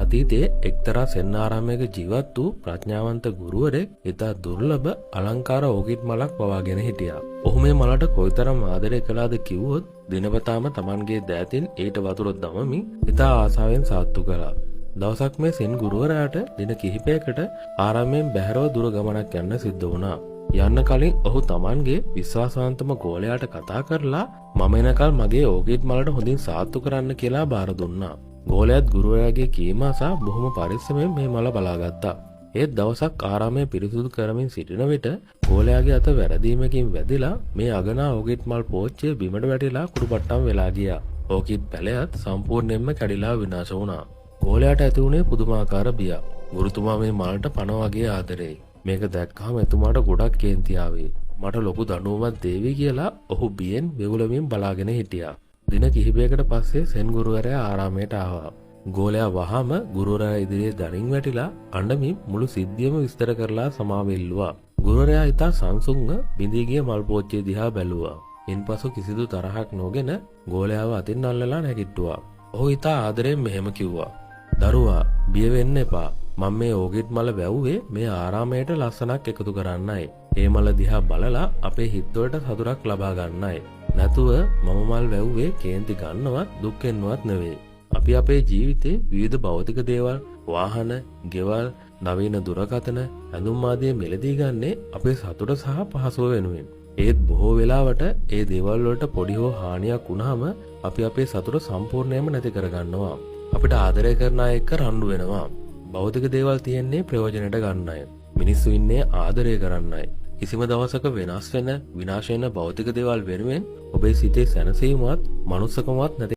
අතීතයේ එක්තරා සෙන්නාරාමයක ජීවත් වූ ප්‍රඥාවන්ත ගුරුවරයෙක් ඉතා දුර්ලභ අලංකාර ඕකිඩ් මලක් පවාගෙන හිටියා. ඔහු මේ මලට කොයිතරම් ආදරය කළාද කිව්වොත් දිනපතාම Tamanගේ දෑතින් ඊට වතුර දමමින් ඉතා ආසාවෙන් සාත්තු කළා. දවසක් මේ සෙන් ගුරුවරයාට දින කිහිපයකට ආරාමයෙන් බැහැරව දුර ගමනක් යන්න සිද්ධ වුණා. යන්න කලින් ඔහු Tamanගේ විශ්වාසවන්තම ගෝලයාට කතා කරලා මම එනකල් මගේ ඕකිඩ් මලට හොඳින් සාත්තු කරන්න කියලා බාර දුන්නා. ගෝලයාත් ගුරුවරයාගේ කීම අසා බොහොම පරිස්සමෙන් මේ මල බලාගත්තා. ඒත් දවසක් ආරාමය පිරිසුදු කරමින් සිටින විට ගෝලයාගේ අත වැරදීමකින් වැදිලා මේ අගනා ඕකිඩ් මල් පෝච්චිය බිමට වැටිලා කුඩුපට්ටම් වෙලා ගියා. ඕකිඩ් පැලයත් සම්පූර්ණයෙන්ම කැඩිලා විනාශ වුණා. ගෝලයාට ඇති වුණේ පුදුමාකාර බියක්. ගුරුතුමා මේ මලට පණ වගේ ආදරෙයි. මේක දැක්කම එතුමාට ගොඩක් කේන්ති ආවේ. මට ලොකු දඬුවමක් දෙවි කියලා ඔහු බියෙන් වෙවුලමින් බලාගෙන හිටියා. දින කිහිපයකට පස්සේ සෙන් ගුරුවරයා ආරාමයට ආවා. ගෝලයා වහාම ගුරුවරයා ඉදිරියේ දණින් වැටිලා අඬමින් මුළු සිද්ධියම විස්තර කරලා සමාව ඉල්ලුවා. ගුරුවරයා ඉතා සංසුන්ව බිඳී ගිය මල් පෝච්චිය දිහා බැලුවා. ඉන්පසු කිසිදු තරහක් නොගෙන ගෝලයාව අතින් අල්ලලා නැගිට්ටුවා. ඔහු ඉතා ආදරෙන් මෙහෙම කිව්වා. දරුවා බිය වෙන්න එපා. මම මේ ඕකිඩ් මල වැව්වේ මේ ආරාමයට ලස්සනක් එකතු කරන්නයි. ඒ මල දිහා බලලා අපේ හිතවලට සතුටක් ලබා ගන්නයි. නැතුව මම මල් වැව්වේ කේන්ති ගන්නවත් දුක්ෙන්වත් නෙවෙයි. අපි අපේ ජීවිතේ විවිධ භෞතික දේවල්, වාහන, ගෙවල්, නවීන දුරකථන, ඇඳුම් ආදී මෙලදී ගන්නේ අපේ සතුට සහ පහසුව වෙනුවෙන්. ඒත් බොහෝ වෙලාවට ඒ දේවල් වලට පොඩි හෝ හානියක් වුණාම අපි අපේ සතුට සම්පූර්ණයෙන්ම නැති කරගන්නවා. අපිට ආදරය කරන අය එක්ක රණ්ඩු වෙනවා. භෞතික දේවල් තියෙන්නේ ප්‍රයෝජනයට ගන්නයි. මිනිස්සු ඉන්නේ ආදරය කරන්නයි. කිසිම දවසක වෙනස් වෙන විනාශ වෙන භෞතික දේවල් වෙනුවෙන් ඔබේ සිතේ සැනසීමවත් මනුස්සකමවත් නැති